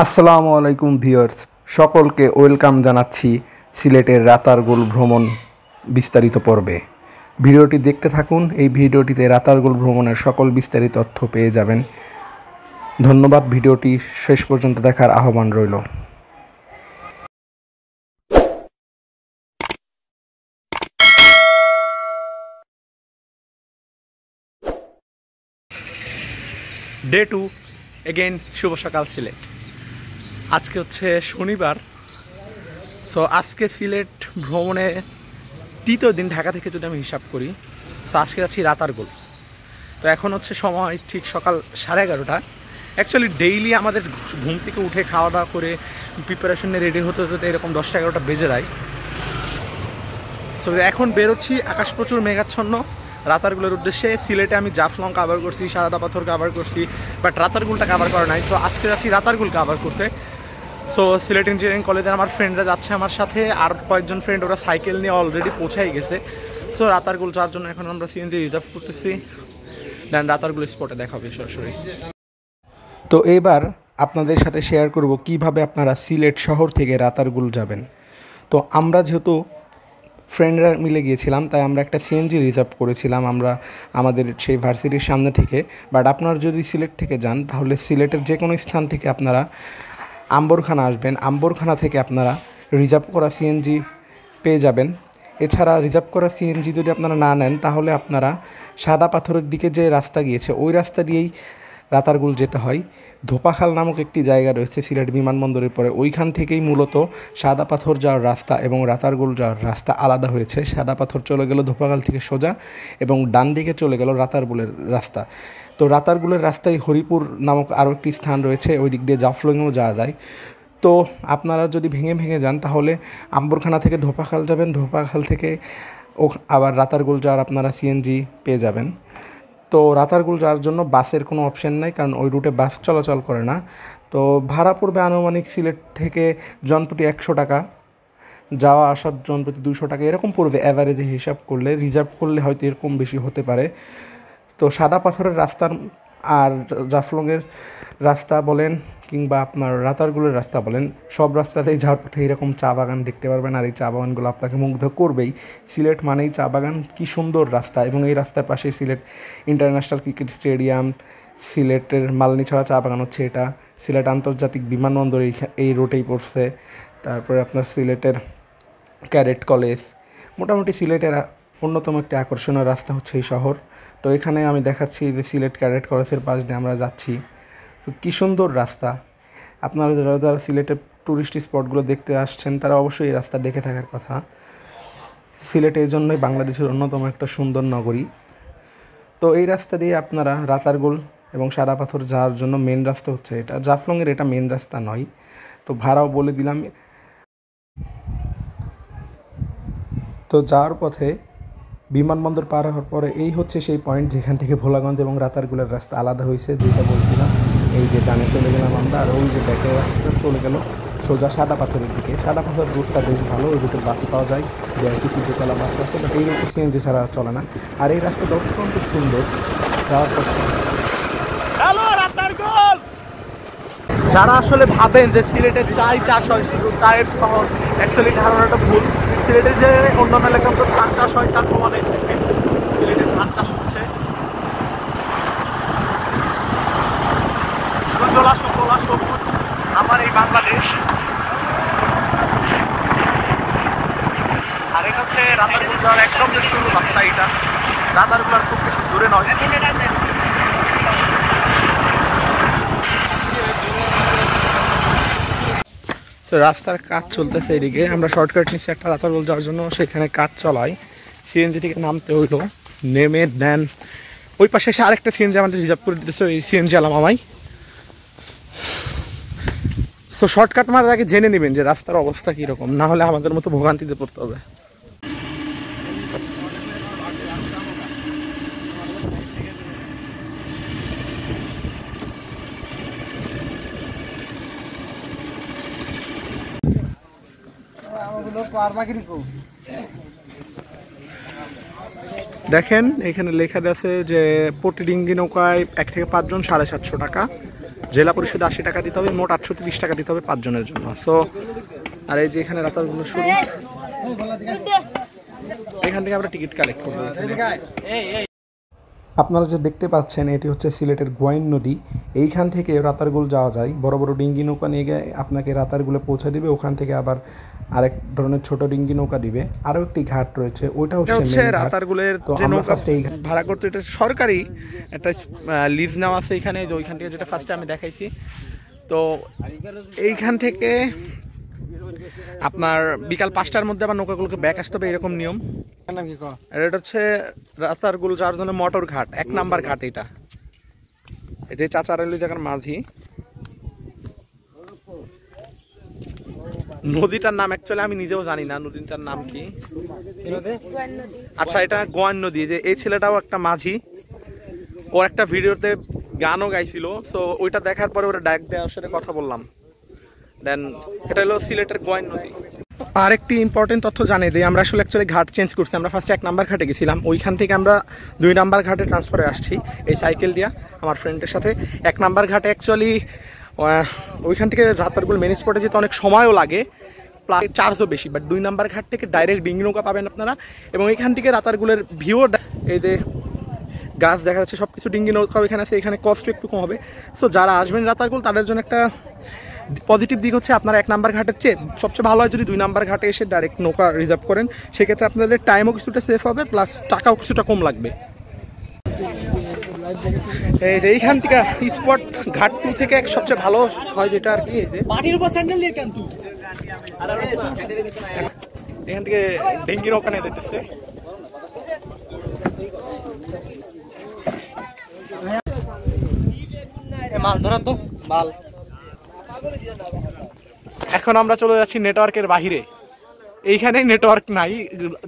আসসালামু আলাইকুম ভিউয়ার্স, সকলকে ওয়েলকাম জানাচ্ছি সিলেটের রাতারগুল ভ্রমণ বিস্তারিত পর্বে। ভিডিওটি দেখতে থাকুন। এই ভিডিওটিতে রাতারগুল ভ্রমণের সকল বিস্তারিত তথ্য পেয়ে যাবেন। ধন্যবাদ। ভিডিওটি শেষ পর্যন্ত দেখার আহ্বান রইল। ডে 2 এগেইন শুভ সকাল সিলেট। আজকে হচ্ছে শনিবার। সো আজকে সিলেট ভ্রমণে তৃতীয় দিন। ঢাকা থেকে যদি আমি হিসাব করি, সো আজকে যাচ্ছি রাতারগুল। তো এখন হচ্ছে সময় ঠিক সকাল 11:30। অ্যাকচুয়ালি ডেইলি আমাদের ঘুম থেকে উঠে খাওয়া দাওয়া করে প্রিপারেশন নিয়ে রেডি হতে হতে এরকম 10টা-11টা বেজে যায়। সো এখন বেরোচ্ছি। আকাশ প্রচুর মেঘাচ্ছন্ন। রাতারগুলের উদ্দেশ্যে। সিলেটে আমি জাফলং কাভার করছি, সাদা পাথর কাভার করছি, বাট রাতারগুলটা কাভার করা নাই। তো আজকে যাচ্ছি রাতারগুল কাভার করতে। সো সিলেট ইঞ্জিনিয়ারিং কলেজের আমার ফ্রেন্ডরা যাচ্ছে আমার সাথে, আর কয়েকজন ফ্রেন্ড ওরা সাইকেল নিয়ে অলরেডি পৌঁছাই গেছে। সো রাতারগুল যাওয়ার জন্য এখন আমরা সিএনজি রিজার্ভ করতেছি। দেন রাতারগুল স্পটে দেখা হবে সরাসরি। তো এবার আপনাদের সাথে শেয়ার করব কিভাবে আপনারা সিলেট শহর থেকে রাতারগুল যাবেন। তো আমরা যেহেতু ফ্রেন্ডরা মিলে গিয়েছিলাম, তাই আমরা একটা সিএনজি রিজার্ভ করেছিলাম আমরা আমাদের সেই ভার্সিটির সামনে থেকে। বাট আপনারা যদি সিলেট থেকে যান, তাহলে সিলেটের যে কোনো স্থান থেকে আপনারা আম্বরখানা আসবেন। আম্বরখানা থেকে আপনারা রিজার্ভ করা সিএনজি পেয়ে যাবেন। এছাড়া রিজার্ভ করা সিএনজি যদি আপনারা না নেন, তাহলে আপনারা সাদা পাথরের দিকে যে রাস্তা গিয়েছে ওই রাস্তা দিয়েই রাতারগুল যেতে হয়। ধোপাখাল নামক একটি জায়গা রয়েছে সিলেট বিমানবন্দরের পরে, ওইখান থেকেই মূলত সাদা পাথর যাওয়ার রাস্তা এবং রাতারগুল যাওয়ার রাস্তা আলাদা হয়েছে। সাদা পাথর চলে গেল ধোপাখাল থেকে সোজা, এবং ডান দিকে চলে গেল রাতারগুলের রাস্তা। তো রাতারগুলের রাস্তায় হরিপুর নামক আরও একটি স্থান রয়েছে, ওই দিক দিয়ে জাফলংয়েও যাওয়া যায়। তো আপনারা যদি ভেঙে ভেঙে যান, তাহলে আম্বরখানা থেকে ধোপাখাল যাবেন, ধোপাখাল থেকে আবার রাতারগুল যাওয়ার আপনারা সিএনজি পেয়ে যাবেন। তো রাতারগুল যাওয়ার জন্য বাসের কোনো অপশন নাই, কারণ ওই রুটে বাস চলাচল করে না। তো ভাড়া পড়বে আনুমানিক সিলেট থেকে জনপ্রতি 100 টাকা, যাওয়া আসার জনপ্রতি 200 টাকা এরকম পড়বে অ্যাভারেজে হিসাব করলে। রিজার্ভ করলে হয়তো এরকম বেশি হতে পারে। তো সাদা পাথরের রাস্তার আর জাফলংয়ের রাস্তা বলেন কিংবা আপনার রাতারগুলের রাস্তা বলেন, সব রাস্তাতেই যাওয়ার পথে এরকম চা বাগান দেখতে পারবেন। আর এই চা বাগানগুলো আপনাকে মুগ্ধ করবেই। সিলেট মানেই চা বাগান, কী সুন্দর রাস্তা। এবং এই রাস্তার পাশেই সিলেট ইন্টারন্যাশনাল ক্রিকেট স্টেডিয়াম, সিলেটের মালনীছড়া চা বাগান হচ্ছে এটা, সিলেট আন্তর্জাতিক বিমানবন্দর এই রোডেই পড়ছে। তারপরে আপনার সিলেটের ক্যাডেট কলেজ। মোটামুটি সিলেটের অন্যতম একটি আকর্ষণীয় রাস্তা হচ্ছে এই শহর। তো এখানে আমি দেখাচ্ছি যে সিলেট ক্যাডেট কলেজের পাশ দিয়ে আমরা যাচ্ছি। তো কী সুন্দর রাস্তা। আপনারা যারা সিলেটের ট্যুরিস্ট স্পটগুলো দেখতে আসছেন, তারা অবশ্যই এই রাস্তা দেখে থাকার কথা। সিলেট এই জন্যই বাংলাদেশের অন্যতম একটা সুন্দর নগরী। তো এই রাস্তা দিয়ে আপনারা রাতারগুল এবং সাদা পাথর যাওয়ার জন্য মেন রাস্তা হচ্ছে এটা। জাফলংয়ের এটা মেন রাস্তা নয়। তো ভাড়াও বলে দিলাম। তো যাওয়ার পথে বিমানবন্দর পার হওয়ার পরে এই হচ্ছে সেই পয়েন্ট যেখান থেকে ভোলাগঞ্জ এবং রাতারগুলের রাস্তা আলাদা হয়েছে, যেটা বলছিলাম। এই যে ডানে চলে গেলাম আমরা, আর ওই যে ব্যাকের রাস্তা চলে গেল সোজা সাদা পাথরের দিকে। সাদা পাথর রুটটা বেশ ভালো, ওই রুটে বাস পাওয়া যায়, বিআরটিসি দোতলা বাস আছে, বাট এই রুটে সিএনজি ছাড়া চলে না। আর এই রাস্তাটা অত্যন্ত সুন্দর। যাওয়ার পথে যারা আসলে ভাবেন যে সিলেটের চাই চাষ হয়, শুধু চায়ের শহর, অ্যাকচুয়ালি ধারণাটা ভুল। সিলেটে যে অন্যান্য এলাকার তো ধান চাষ হয়, তার প্রমাণে সিলেটের ধান চাষ হচ্ছে। সুজলা সুফলা সবুজ আমার এই বাংলাদেশ। আর এটা হচ্ছে রাতারগুল যাওয়ার একদম যে শুরু রাস্তা, এটা রাতারগুল আর খুব বেশি দূরে নয়। তো রাস্তার কাজ চলতেছে এদিকে। আমরা শর্টকাট নিচ্ছি একটা রাতারগুল যাওয়ার জন্য, সেখানে কাজ চলায়। সিএনজি থেকে নামতে হইলো, নেমে দেন ওই পাশে এসে আরেকটা সিএনজি আমাদের রিজার্ভ করে দিতেছে, ওই সিএনজি আলাম আমায়। সো শর্টকাট মারার আগে জেনে নেবেন যে রাস্তার অবস্থা কীরকম, না হলে আমাদের মতো ভোগান্তিতে পড়তে হবে। দেখেন এখানে লেখা আছে যে প্রতি ডিঙ্গি নৌকায় 1 থেকে 5 জন 750 টাকা, জেলা পরিষদে 80 টাকা দিতে হবে, মোট 830 টাকা দিতে হবে 5 জনের জন্য। সো আর এই যে এখানে রাতারগুলো শুরু, এখান থেকে আমরা টিকিট কালেক্ট করবো। আপনারা যে দেখতে পাচ্ছেন এটি হচ্ছে সিলেটের গোয়াইন নদী। এইখান থেকে রাতারগুল যাওয়া যায়, বড় বড় ডিঙ্গি নৌকা নিয়ে গিয়ে আপনাকে রাতারগুলে পৌঁছে দিবে। ওখান থেকে আবার আরেক ধরনের ছোট ডিঙ্গি নৌকা দিবে। আরও একটি ঘাট রয়েছে, ওইটা হচ্ছে রাতারগুলের যে নৌকা ভাড়া করতে, এটা সরকারি একটা লিজ নেওয়া আছে এখানে, যে ওইখান থেকে যেটা ফার্স্টে আমি দেখাইছি। তো এইখান থেকে আপনার বিকাল 5টার মধ্যে আবার নৌকাগুলোকে ব্যাক আসতে হবে, এরকম নিয়ম। এটা হচ্ছে রাতারগুল যাওয়ার জন্য মোটর ঘাট, 1 নাম্বার ঘাট। এটা এই যে চাচারালি জায়গার মাঝি। নদীটার নাম অ্যাকচুয়ালি আমি নিজেও জানি না, নদীটার নাম কি। আচ্ছা, এটা গোয়াইন নদী। যে এই ছেলেটাও একটা মাঝি, ওর একটা ভিডিওতে গানও গাইছিল। সো ওইটা দেখার পরে ওরা ডাক দেওয়ার সাথে কথা বললাম। দেন এটা হলো সিলেটের গোয়াইন নদী। আরেকটি ইম্পর্টেন্ট তথ্য জানিয়ে দিই, আমরা আসলে অ্যাকচুয়ালি ঘাট চেঞ্জ করছি। আমরা ফার্স্টে 1 নাম্বার ঘাটে গেছিলাম, ওইখান থেকে আমরা 2 নাম্বার ঘাটে ট্রান্সফারে আসছি এই সাইকেল দিয়া আমার ফ্রেন্ডের সাথে। 1 নাম্বার ঘাটে অ্যাকচুয়ালি ওইখান থেকে রাতারগুল মেন স্পটে যেতে অনেক সময়ও লাগে, প্লাস চার্জও বেশি। বাট 2 নাম্বার ঘাট থেকে ডাইরেক্ট ডিঙ্গি নৌকা পাবেন আপনারা, এবং এখান থেকে রাতারগুলের ভিউ, এই যে গাছ দেখা যাচ্ছে, সব কিছু ডিঙ্গি নৌকাও এখানে আছে। এখানে কষ্ট একটু কম হবে। সো যারা আসবেন রাতারগুল তাদের জন্য একটা পজিটিভ দিক হচ্ছে আপনারা 1 নাম্বার ঘাটের চেয়ে সবচেয়ে ভালো হয় যদি 2 নাম্বার ঘাটে এসে ডাইরেক্ট নৌকা রিজার্ভ করেন। সেক্ষেত্রে আপনাদের টাইমও কিছুটা সেফ হবে, প্লাস টাকাও কিছুটা কম লাগবে। এইখান থেকে স্পট ঘাট 2 থেকে সবচেয়ে ভালো হয় যেটা আর কি, এখান থেকে ডেঙ্গি নৌকা নিয়ে যেতেছে। মাল ধরা তো মাল। এখন আমরা চলে যাচ্ছি নেটওয়ার্কের বাহিরে। এইখানেই নেটওয়ার্ক নাই,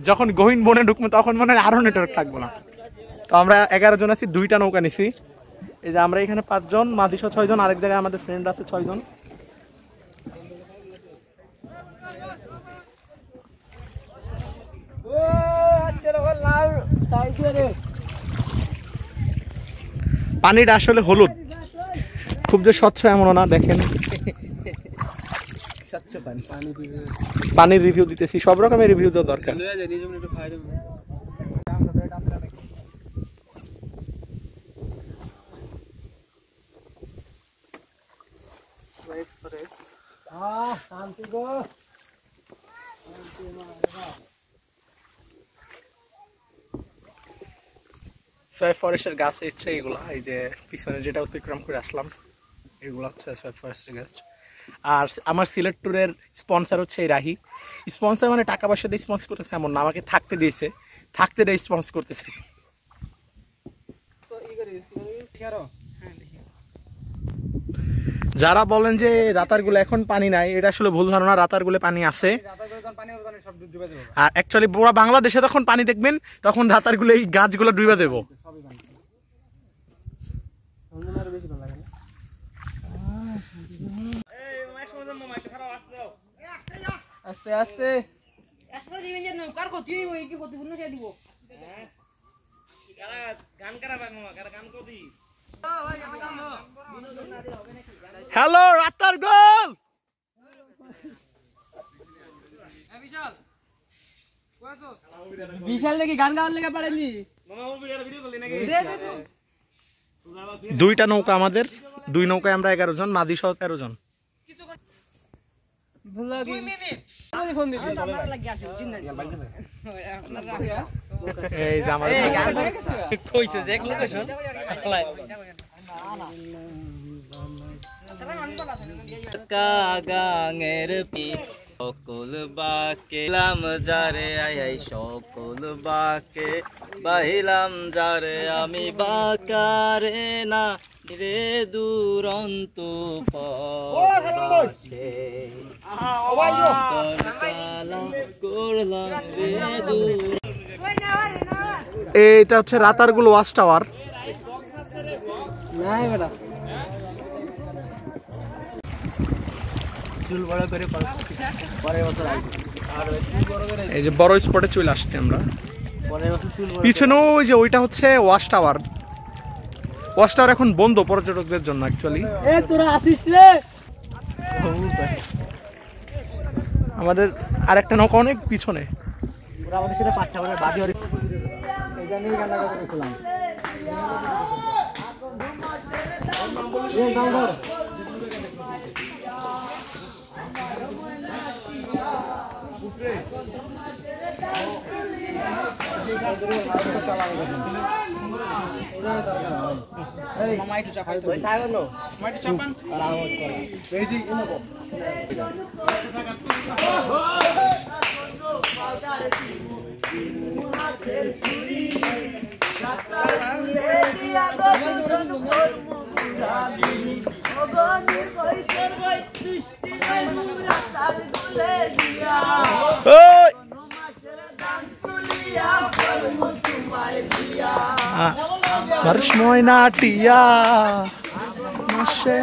যখন গহীন বনে ঢুকবো তখন মনে হয় আরো নেটওয়ার্ক থাকবো না। তো আমরা 11 জন আছি, 2টা নৌকা নিছি। এই যে আমরা এখানে 5 জন, মাদিসহ 6 জন, আরেক জায়গায় আমাদের ফ্রেন্ড আছে 6 জন। পানিটা আসলে হলুদ, খুব যে স্বচ্ছ এমনও না। দেখেন পানির রিভিউ দিতেছি, সব রকমের রিভিউ দেওয়া দরকার। সোয়েব ফরেস্টের গাছ হচ্ছে এগুলা, এই যে পিছনে যেটা অতিক্রম করে আসলাম এগুলো হচ্ছে সোয়েব ফরেস্টের গাছ। আর আমার সিলেট ট্যুরের স্পন্সর হচ্ছে এই রাহি। স্পন্সর মানে টাকা পয়সা দিয়ে স্পন্সর করতেছে এমন না, আমাকে থাকতে দিয়েছে, থাকতে দিয়ে স্পন্সর করতেছে। যারা বলেন যে রাতারগুলো এখন পানি নাই, এটা আসলে ভুল ধারণা। রাতারগুলো পানি আছে, আর অ্যাকচুয়ালি পুরো বাংলাদেশে তখন পানি দেখবেন তখন রাতারগুলো এই গাছগুলো ডুবে দেবো। আস্তে আস্তে হ্যালো রাতারগুল। বিশাল নাকি গান গাওয়ার লেগে পারেনি। 2টা নৌকা আমাদের, 2 নৌকায় আমরা 11 জন, মাদি সহ 13 জন। এই যে আমার গাঙের পি সকল বাকে লাম যারে আই সকল বাকে বাহিলাম যারে আমি বাকারে না রে দুরন্ত পাশে এইটা হচ্ছে রাতারগুল ওয়াচ টাওয়ার। এই যে বড় স্পটে চলে আসছি আমরা। পিছনে ওই যে ওইটা হচ্ছে ওয়াচ টাওয়ার। ওয়াচ টাওয়ার এখন বন্ধ পর্যটকদের জন্য অ্যাকচুয়ালি। তোরা আসিস রে, আমাদের আরেকটা নৌকা অনেক পিছনে। ওরা আমাদের সাথে পাঁচটা করে বাদি হরে এই জানি কান্না করেছিলাম। Marsh Moina Tia Mashe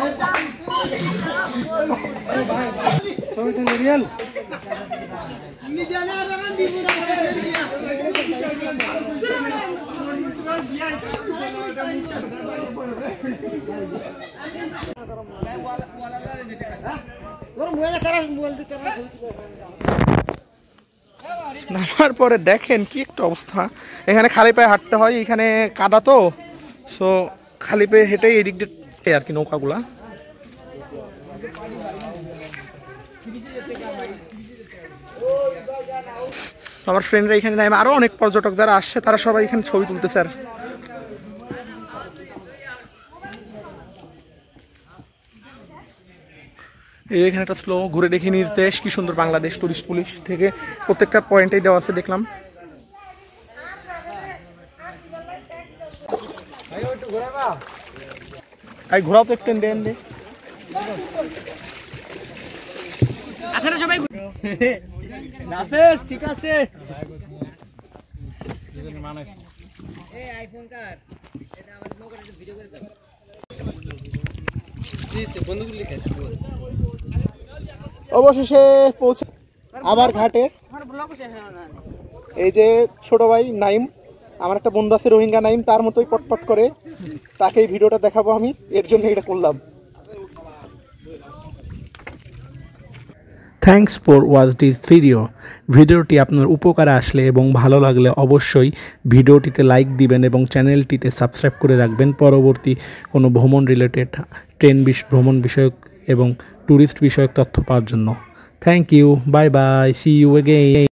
নামার পরে দেখেন কি একটা অবস্থা। এখানে খালি পায়ে হাঁটতে হয়, এখানে কাদা তো, সো খালি পায়ে হেঁটেই এদিক দিয়ে আর কি নৌকাগুলা। আমার ফ্রেন্ডরা এখানে নাই, আরো অনেক পর্যটক যারা আসছে তারা সবাই এখানে ছবি তুলতেছে। আর এখানে একটা স্লো ঘুরে দেখে নিজ দেশ কি সুন্দর। বাংলাদেশ টুরিস্ট পুলিশ থেকে প্রত্যেকটা পয়েন্টেই দেওয়া আছে দেখলাম। ঘোরাও তো একটু দেন দে। ঠিক আছে। অবশেষে পৌঁছে আবার ঘাটে। এই যে ছোট ভাই নাইম, আমার একটা বন্ধু আছে রোহিঙ্গা নাইম, তার মতোই পটপট করে, তাকে এই ভিডিওটা দেখাবো আমি, এর জন্য এটা করলাম। Thanks for watch this video. ভিডিওটি আপনার উপকারে আসলে এবং ভালো লাগলে অবশ্যই ভিডিওটিতে লাইক দিবেন এবং চ্যানেলটিতে সাবস্ক্রাইব করে রাখবেন পরবর্তী কোনো ভ্রমণ রিলেটেড ভ্রমণ বিষয়ক এবং ট্যুরিস্ট বিষয়ক তথ্য পাওয়ার জন্য। Thank you, bye bye, see you again.